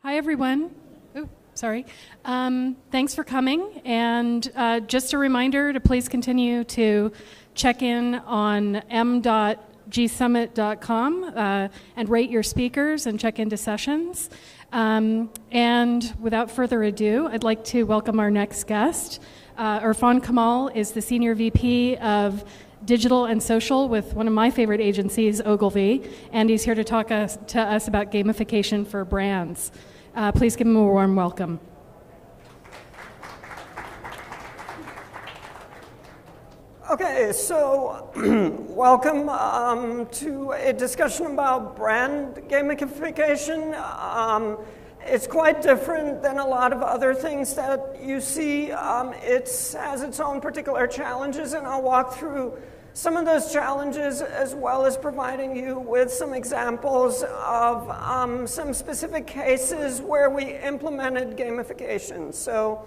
Hi, everyone. Sorry. Thanks for coming. And just a reminder to please continue to check in on m.gsummit.com and rate your speakers and check into sessions. And without further ado, I'd like to welcome our next guest. Irfan Kamal is the Senior VP of Digital and Social with one of my favorite agencies, Ogilvy, and he's here to talk to us about gamification for brands. Please give him a warm welcome. Okay, so welcome to a discussion about brand gamification. It's quite different than a lot of other things that you see. It has its own particular challenges, and I'll walk through some of those challenges as well as providing you with some examples of some specific cases where we implemented gamification. So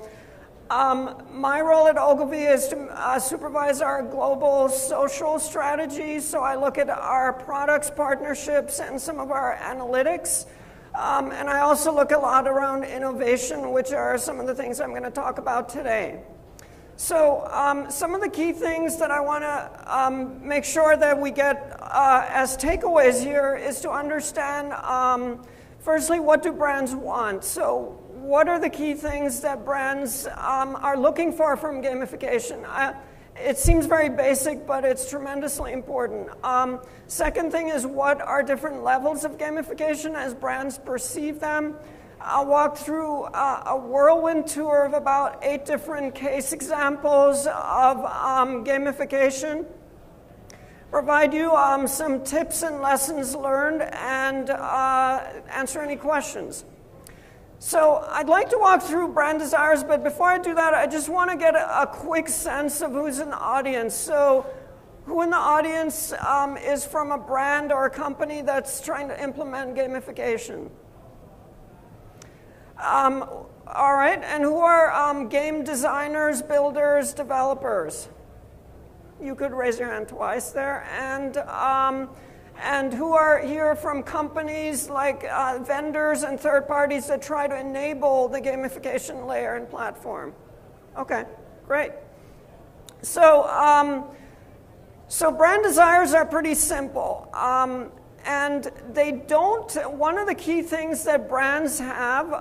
my role at Ogilvy is to supervise our global social strategy. So I look at our products, partnerships, and some of our analytics. And I also look a lot around innovation, which are some of the things I'm going to talk about today. So some of the key things that I want to make sure that we get as takeaways here is to understand, firstly, what do brands want? So what are the key things that brands are looking for from gamification? It seems very basic, but it's tremendously important. Second thing is, what are different levels of gamification as brands perceive them? I'll walk through a whirlwind tour of about 8 different case examples of gamification, provide you some tips and lessons learned, and answer any questions. So I'd like to walk through brand desires, but before I do that, I just want to get a quick sense of who's in the audience. So who in the audience is from a brand or a company that's trying to implement gamification? All right, and who are game designers, builders, developers? You could raise your hand twice there. And who are here from companies like vendors and third parties that try to enable the gamification layer and platform? Okay, great. So, so brand desires are pretty simple. And they don't, one of the key things that brands have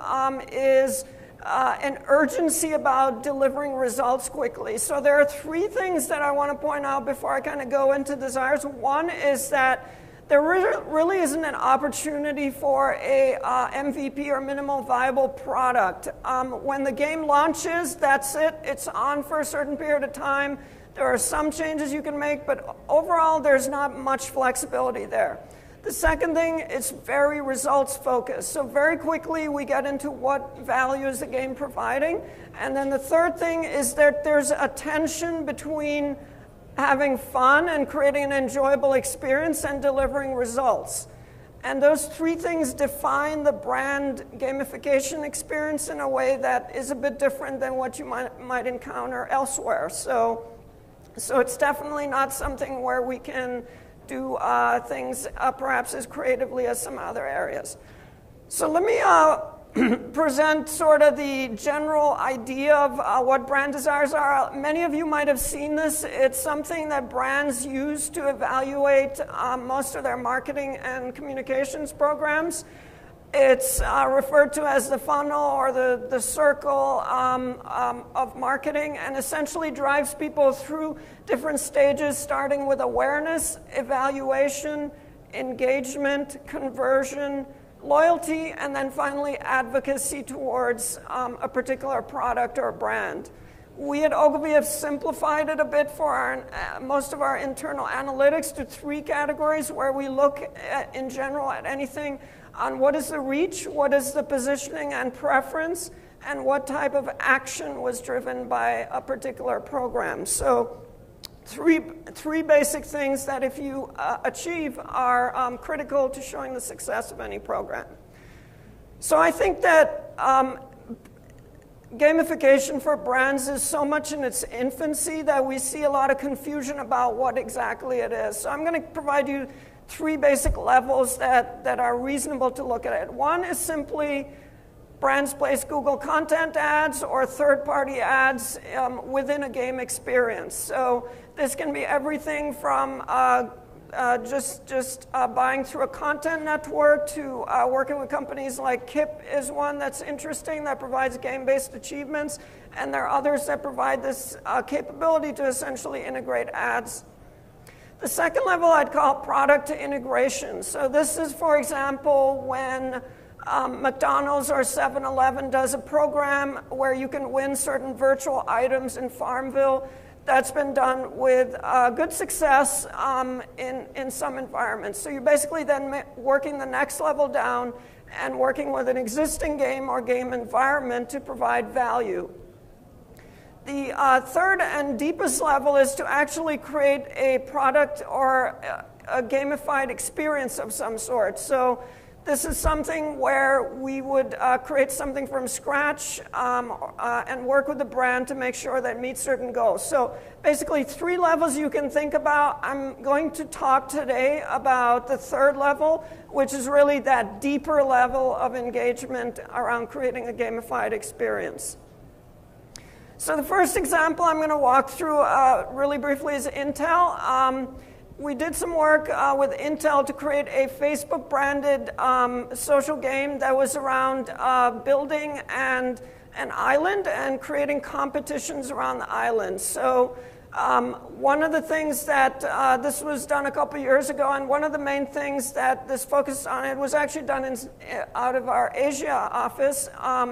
is an urgency about delivering results quickly. So there are 3 things that I want to point out before I kind of go into desires. One is that there really isn't an opportunity for a MVP or minimal viable product. When the game launches, that's it. It's on for a certain period of time. There are some changes you can make, but overall, there's not much flexibility there. The second thing is very results focused. So very quickly we get into what value is the game providing. And then the third thing is that there's a tension between having fun and creating an enjoyable experience and delivering results. And those 3 things define the brand gamification experience in a way that is a bit different than what you might encounter elsewhere. So it's definitely not something where we can do things perhaps as creatively as some other areas. So let me present sort of the general idea of what brand desires are. Many of you might have seen this. It's something that brands use to evaluate most of their marketing and communications programs. It's referred to as the funnel or the circle of marketing, and essentially drives people through different stages, starting with awareness, evaluation, engagement, conversion, loyalty, and then finally advocacy towards a particular product or brand. We at Ogilvy have simplified it a bit for most of our internal analytics to 3 categories where we look at, in general at anything on what is the reach, what is the positioning and preference, and what type of action was driven by a particular program. So three basic things that if you achieve are critical to showing the success of any program. So I think that gamification for brands is so much in its infancy that we see a lot of confusion about what exactly it is. So I'm going to provide you 3 basic levels that are reasonable to look at it. One is simply brands place Google content ads or third-party ads within a game experience. So this can be everything from just buying through a content network to working with companies like KIP is one that's interesting, that provides game-based achievements, and there are others that provide this capability to essentially integrate ads. The second level I'd call product to integration. So this is, for example, when McDonald's or 7-Eleven does a program where you can win certain virtual items in Farmville. That's been done with good success in some environments. So you're basically then working the next level down and working with an existing game or game environment to provide value. The third and deepest level is to actually create a product or a gamified experience of some sort. So this is something where we would create something from scratch and work with the brand to make sure that it meets certain goals. So basically 3 levels you can think about. I'm going to talk today about the third level, which is really that deeper level of engagement around creating a gamified experience. So the first example I'm going to walk through really briefly is Intel. We did some work with Intel to create a Facebook-branded social game that was around building an island and creating competitions around the island. So one of the things that this was done a couple years ago, and one of the main things that this focused on, it was actually done out of our Asia office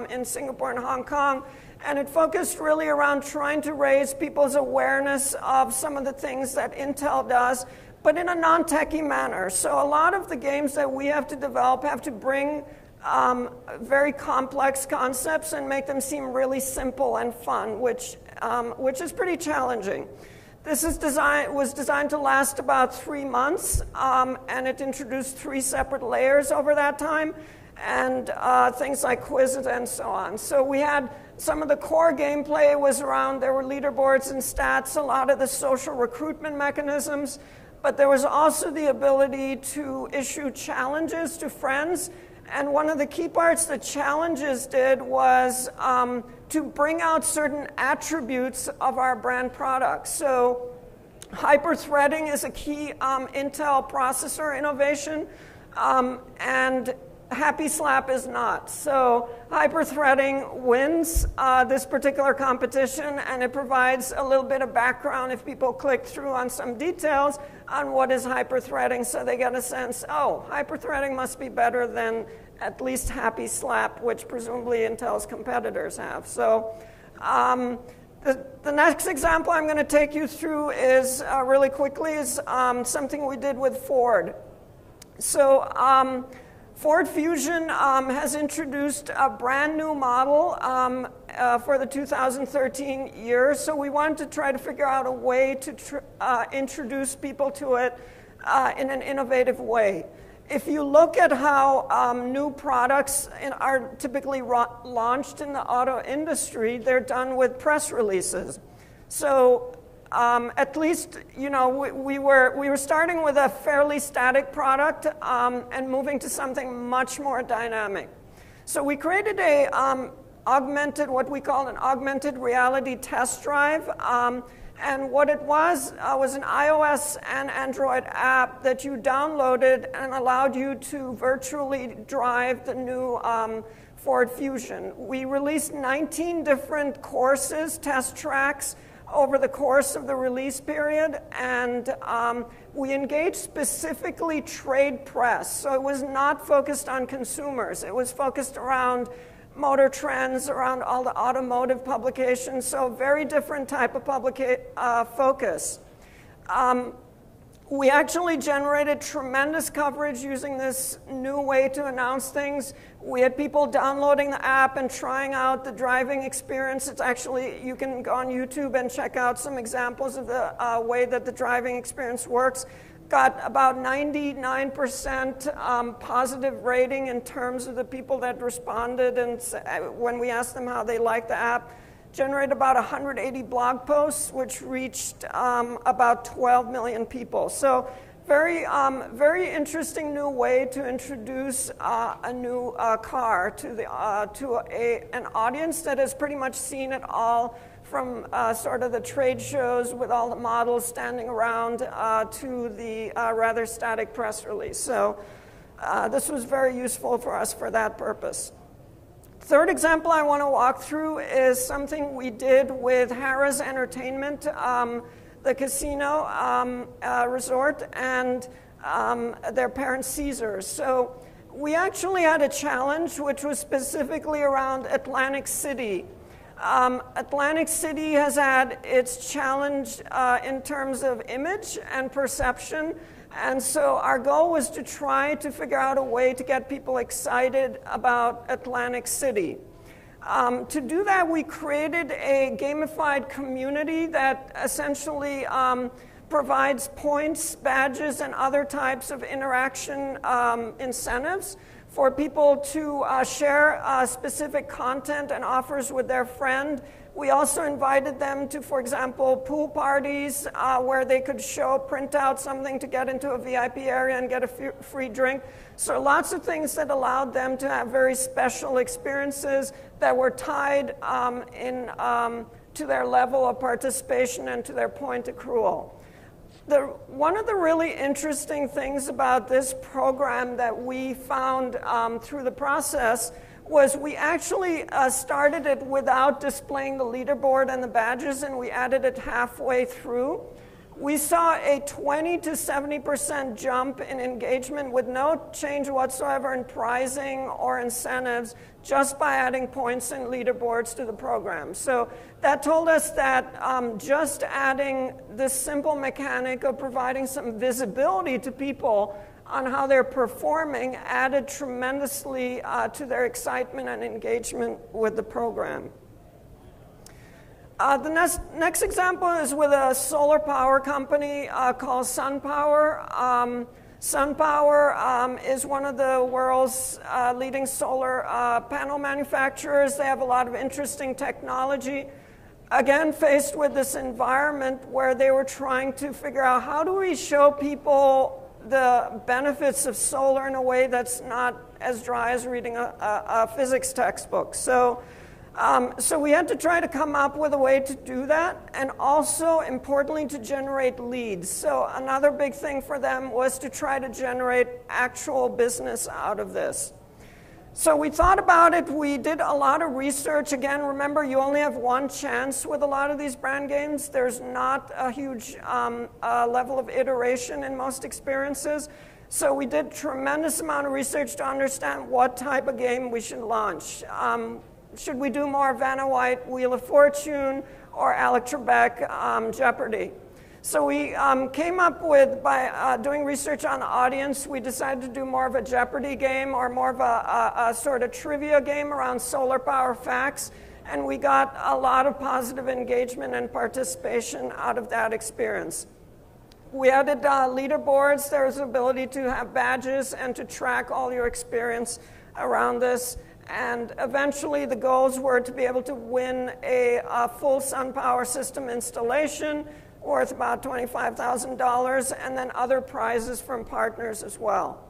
in Singapore and Hong Kong. And it focused really around trying to raise people's awareness of some of the things that Intel does, but in a non-techie manner. So a lot of the games that we have to develop have to bring very complex concepts and make them seem really simple and fun, which is pretty challenging. This was designed to last about 3 months, and it introduced 3 separate layers over that time, and things like quizzes and so on. So we had some of the core gameplay was around, there were leaderboards and stats, a lot of the social recruitment mechanisms, but there was also the ability to issue challenges to friends. And one of the key parts the challenges did was to bring out certain attributes of our brand products. So hyper-threading is a key Intel processor innovation, and Happy Slap is not. So hyper-threading wins this particular competition, and it provides a little bit of background if people click through on some details on what is hyper-threading, so they get a sense, oh, hyper-threading must be better than at least Happy Slap, which presumably Intel's competitors have. So the next example I'm going to take you through is really quickly is something we did with Ford. So Ford Fusion has introduced a brand new model for the 2013 year, so we wanted to try to figure out a way to introduce people to it in an innovative way. If you look at how new products are typically launched in the auto industry, they're done with press releases. So at least, you know, we were starting with a fairly static product and moving to something much more dynamic. So we created a what we call an augmented reality test drive. And what it was an iOS and Android app that you downloaded and allowed you to virtually drive the new Ford Fusion. We released 19 different courses, test tracks, over the course of the release period, and we engaged specifically trade press. So it was not focused on consumers. It was focused around motor trends, around all the automotive publications, so very different type of focus. We actually generated tremendous coverage using this new way to announce things. We had people downloading the app and trying out the driving experience. It's actually, you can go on YouTube and check out some examples of the way that the driving experience works. Got about 99% positive rating in terms of the people that responded, and when we asked them how they liked the app. Generated about 180 blog posts, which reached about 12 million people. So Very interesting new way to introduce a new car to an audience that has pretty much seen it all, from sort of the trade shows with all the models standing around to the rather static press release. So this was very useful for us for that purpose. Third example I want to walk through is something we did with Harrahs Entertainment, the casino resort, and their parent Caesars. So we actually had a challenge which was specifically around Atlantic City. Atlantic City has had its challenge in terms of image and perception, and so our goal was to try to figure out a way to get people excited about Atlantic City. To do that, we created a gamified community that essentially provides points, badges, and other types of interaction incentives for people to share specific content and offers with their friend. We also invited them to, for example, pool parties where they could print out something to get into a VIP area and get a free drink. So lots of things that allowed them to have very special experiences that were tied to their level of participation and to their point accrual. One of the really interesting things about this program that we found through the process was we actually started it without displaying the leaderboard and the badges, and we added it halfway through. We saw a 20 to 70% jump in engagement with no change whatsoever in pricing or incentives, just by adding points and leaderboards to the program. So that told us that just adding this simple mechanic of providing some visibility to people on how they're performing added tremendously to their excitement and engagement with the program. The next example is with a solar power company called SunPower. SunPower is one of the world's leading solar panel manufacturers. They have a lot of interesting technology. Again, faced with this environment where they were trying to figure out how do we show people the benefits of solar in a way that's not as dry as reading a physics textbook. So we had to try to come up with a way to do that, and also, importantly, to generate leads. So another big thing for them was to try to generate actual business out of this. So we thought about it. We did a lot of research. Again, remember, you only have one chance with a lot of these brand games. There's not a huge level of iteration in most experiences. So we did a tremendous amount of research to understand what type of game we should launch. Should we do more Vanna White, Wheel of Fortune, or Alec Trebek, Jeopardy? So we came up with, by doing research on the audience, we decided to do more of a Jeopardy game or more of a sort of trivia game around solar power facts. And we got a lot of positive engagement and participation out of that experience. We added leaderboards. There's an ability to have badges and to track all your experience around this. And eventually the goals were to be able to win a full SunPower system installation worth about $25,000, and then other prizes from partners as well.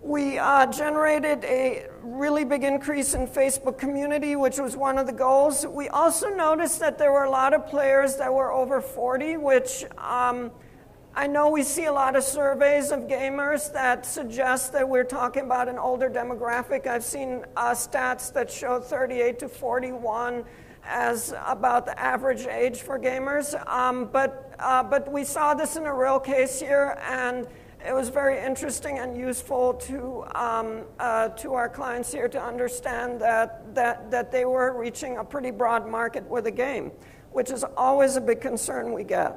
We generated a really big increase in Facebook community, which was one of the goals. We also noticed that there were a lot of players that were over 40, which I know we see a lot of surveys of gamers that suggest that we're talking about an older demographic. I've seen stats that show 38 to 41 as about the average age for gamers. But we saw this in a real case here, and it was very interesting and useful to our clients here to understand that they were reaching a pretty broad market with a game, which is always a big concern we get.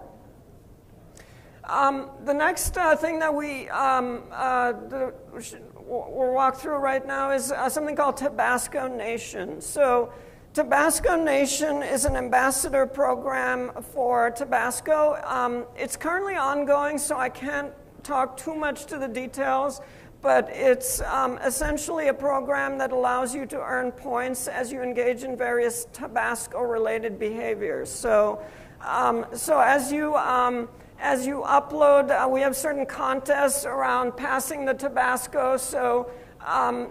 The next thing that we'll walk through right now is something called Tabasco Nation. So Tabasco Nation is an ambassador program for Tabasco. It's currently ongoing, so I can't talk too much to the details, but it's essentially a program that allows you to earn points as you engage in various Tabasco-related behaviors. So as As you upload, we have certain contests around passing the Tabasco. So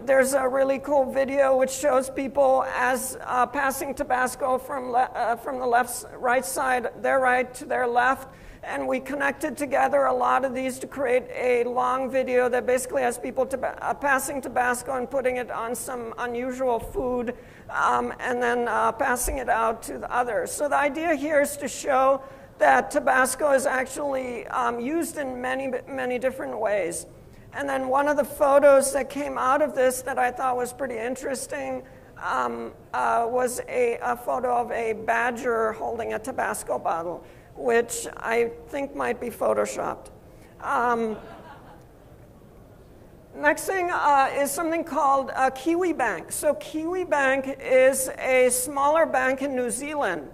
there's a really cool video which shows people as passing Tabasco from the right side, their right to their left. And we connected together a lot of these to create a long video that basically has people passing Tabasco and putting it on some unusual food, and then passing it out to the others. So the idea here is to show that Tabasco is actually used in many, many different ways. And then one of the photos that came out of this that I thought was pretty interesting was a photo of a badger holding a Tabasco bottle, which I think might be photoshopped. Next thing is something called Kiwi Bank. So Kiwi Bank is a smaller bank in New Zealand.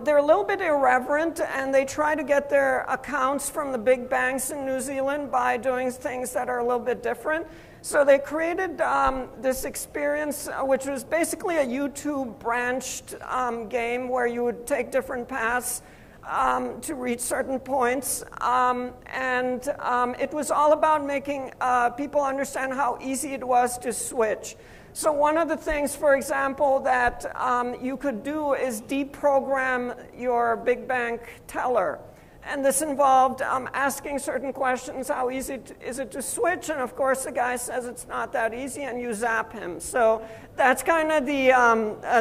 They're a little bit irreverent, and they try to get their accounts from the big banks in New Zealand by doing things that are a little bit different. So they created this experience, which was basically a YouTube branched game where you would take different paths to reach certain points, and it was all about making people understand how easy it was to switch. So one of the things, for example, that you could do is deprogram your big bank teller. And this involved asking certain questions, how easy is it to switch? And of course, the guy says it's not that easy, and you zap him. So that's kind of the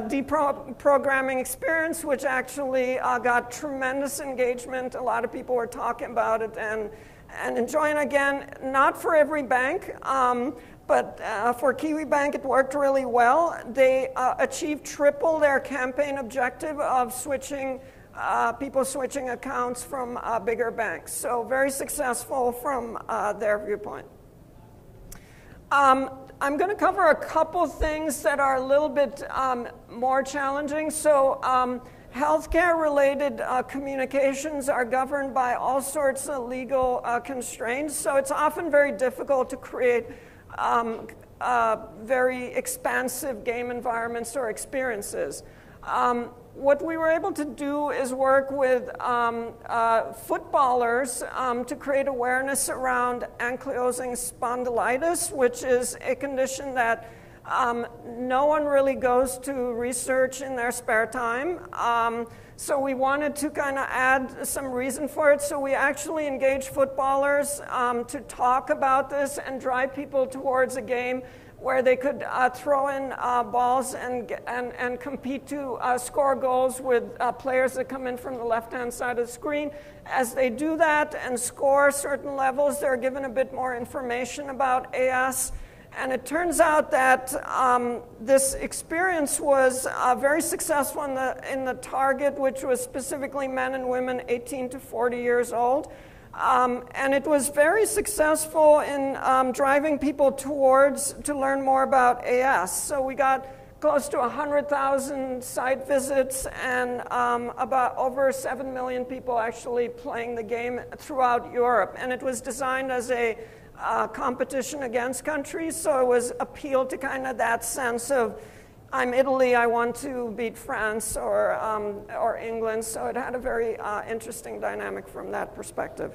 deprogramming experience, which actually got tremendous engagement. A lot of people were talking about it and enjoying. Again, not for every bank, but for Kiwi Bank, it worked really well. They achieved triple their campaign objective of switching people switching accounts from bigger banks. So very successful from their viewpoint. I'm going to cover a couple things that are a little bit more challenging. So healthcare-related communications are governed by all sorts of legal constraints. So it's often very difficult to create very expansive game environments or experiences. What we were able to do is work with footballers to create awareness around ankylosing spondylitis, which is a condition that no one really goes to research in their spare time. So we wanted to kind of add some reason for it. So we actually engaged footballers to talk about this and drive people towards a game where they could throw in balls and compete to score goals with players that come in from the left-hand side of the screen. As they do that and score certain levels, they're given a bit more information about AS. And it turns out that this experience was very successful in the target, which was specifically men and women 18 to 40 years old. And it was very successful in driving people to learn more about AS. So we got close to 100,000 site visits and about over 7 million people actually playing the game throughout Europe. And it was designed as a competition against countries, so it was appealed to kind of that sense of, I'm Italy, I want to beat France or England, so it had a very interesting dynamic from that perspective.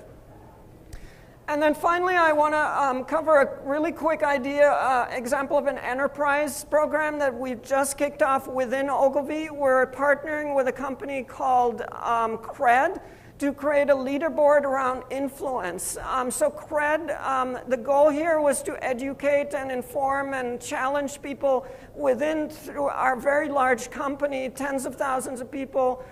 And then finally, I want to cover a really quick example of an enterprise program that we've just kicked off within Ogilvy. We're partnering with a company called Cred to create a leaderboard around influence. So Cred, the goal here was to educate and inform and challenge people through our very large company, tens of thousands of people,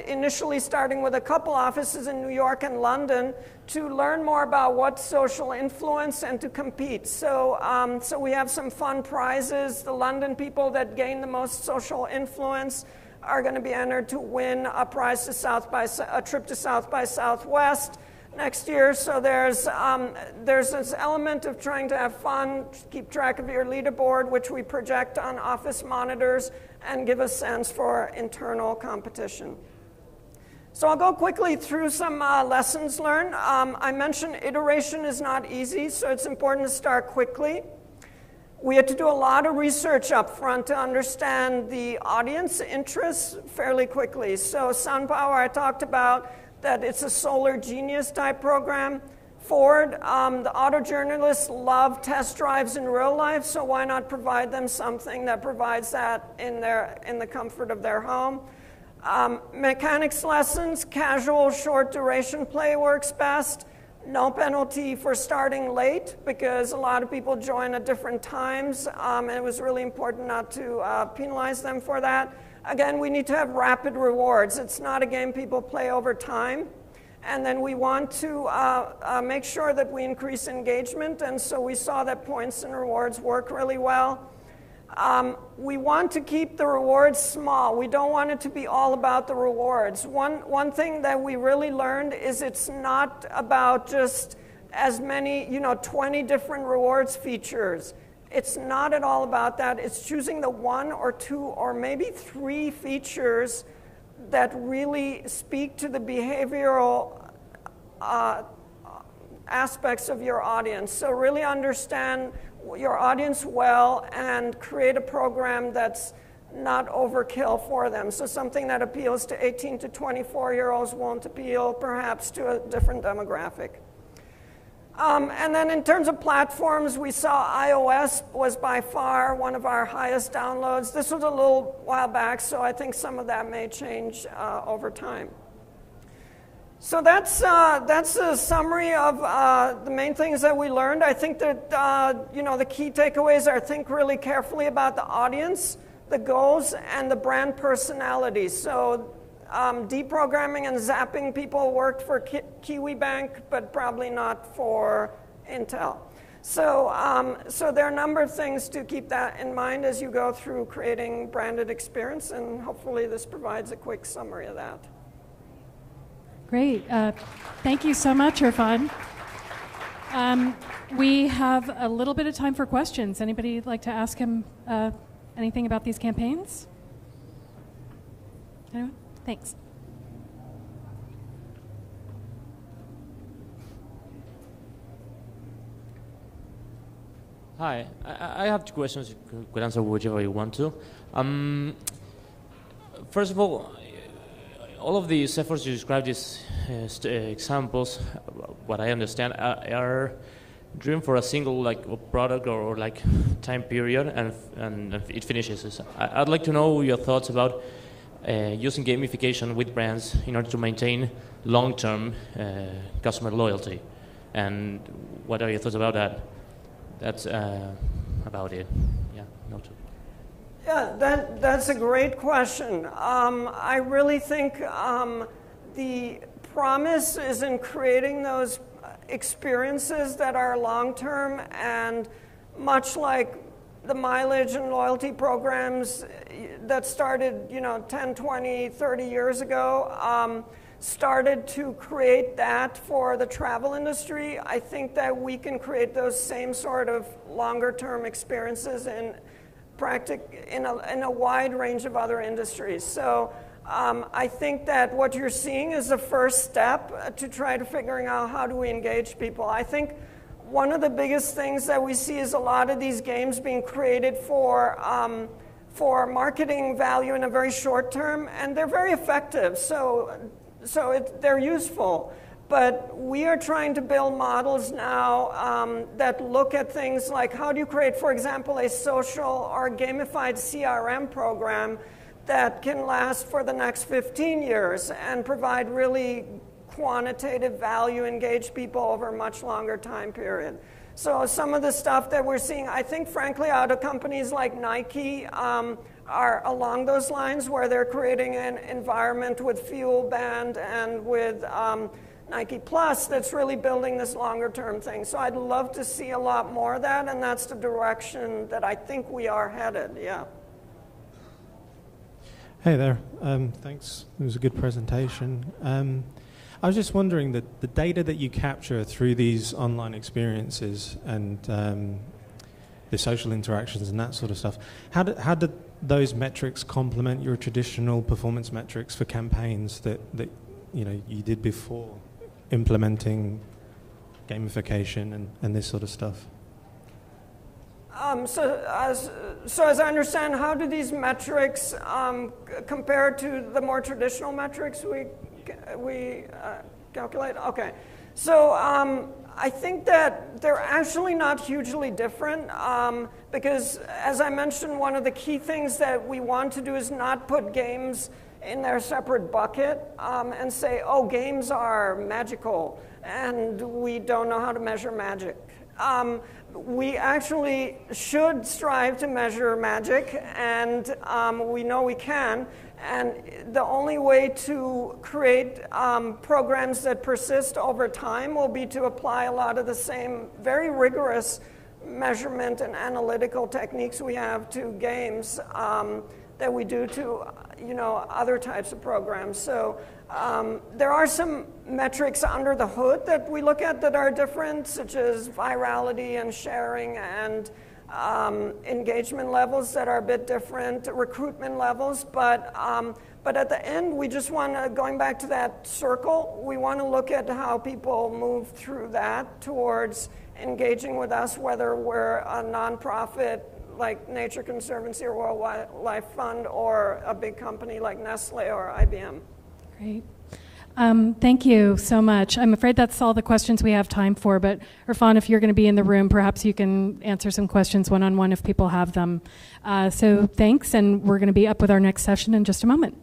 initially starting with a couple offices in New York and London, to learn more about what's social influence and to compete. So we have some fun prizes. The London people that gain the most social influence are going to be entered to win a prize to a trip to South by Southwest next year. So there's this element of trying to have fun, keep track of your leaderboard, which we project on office monitors and give a sense for internal competition. So I'll go quickly through some lessons learned. I mentioned iteration is not easy, so it's important to start quickly. We had to do a lot of research up front to understand the audience interests fairly quickly. So SunPower, I talked about, that it's a solar genius type program. Ford, the auto journalists love test drives in real life, so why not provide them something that provides that in the comfort of their home? Mechanics lessons, casual, short duration play works best. No penalty for starting late because a lot of people join at different times, and it was really important not to penalize them for that. Again, we need to have rapid rewards. It's not a game people play over time. And then we want to make sure that we increase engagement, and so we saw that points and rewards work really well. We want to keep the rewards small. We don't want it to be all about the rewards. One thing that we really learned is it's not about just as many, 20 different rewards features. It's not at all about that. It's choosing the 1 or 2 or maybe 3 features that really speak to the behavioral aspects of your audience. So really understand your audience well and create a program that's not overkill for them. So something that appeals to 18 to 24-year-olds won't appeal perhaps to a different demographic. And then in terms of platforms, we saw iOS was by far one of our highest downloads. This was a little while back, so I think some of that may change over time. So that's a summary of the main things that we learned. I think that the key takeaways are think really carefully about the audience, the goals, and the brand personality. So deprogramming and zapping people worked for Kiwi Bank, but probably not for Intel. So there are a number of things to keep that in mind as you go through creating branded experience, and hopefully this provides a quick summary of that. Great. Thank you so much, Irfan. We have a little bit of time for questions. Anybody like to ask him anything about these campaigns? Anyone? Thanks. Hi, I have 2 questions. You could answer whichever you want to. First of all of these efforts you described as examples, what I understand, are driven for a single product or time period, and it finishes. I'd like to know your thoughts about using gamification with brands in order to maintain long-term customer loyalty, and what are your thoughts about that? That's about it. Yeah, no. Yeah, that's a great question. I really think the promise is in creating those experiences that are long-term, and much like the mileage and loyalty programs that started 10, 20, 30 years ago, started to create that for the travel industry. I think that we can create those same sort of longer-term experiences in a wide range of other industries. So I think that what you're seeing is the first step to try to figuring out how do we engage people. I think one of the biggest things that we see is a lot of these games being created for marketing value in a very short term, and they're very effective. So they're useful. But we are trying to build models now that look at things like how do you create, for example, a social or gamified CRM program that can last for the next 15 years and provide really quantitative value, engage people over a much longer time period. So some of the stuff that we're seeing, I think, frankly, out of companies like Nike are along those lines, where they're creating an environment with Fuel Band and with Nike Plus that's really building this longer-term thing. So I'd love to see a lot more of that, and that's the direction that I think we are headed, yeah. Hey there, thanks. It was a good presentation. I was just wondering that the data that you capture through these online experiences and the social interactions and that sort of stuff, how did those metrics complement your traditional performance metrics for campaigns that you did before implementing gamification and this sort of stuff? So as I understand, how do these metrics compare to the more traditional metrics we we calculate? Okay. So I think that they're actually not hugely different because, as I mentioned, one of the key things that we want to do is not put games in their separate bucket and say, oh, games are magical and we don't know how to measure magic. We actually should strive to measure magic, and we know we can. And the only way to create programs that persist over time will be to apply a lot of the same very rigorous measurement and analytical techniques we have to games that we do to other types of programs. So there are some metrics under the hood that we look at that are different, such as virality and sharing and engagement levels that are a bit different, recruitment levels, but at the end, we just want to, going back to that circle, we want to look at how people move through that towards engaging with us, whether we're a nonprofit like Nature Conservancy or World Wildlife Fund or a big company like Nestle or IBM. Great. Thank you so much. I'm afraid that's all the questions we have time for, but Irfan, if you're going to be in the room, perhaps you can answer some questions one-on-one if people have them. So thanks, and we're going to be up with our next session in just a moment.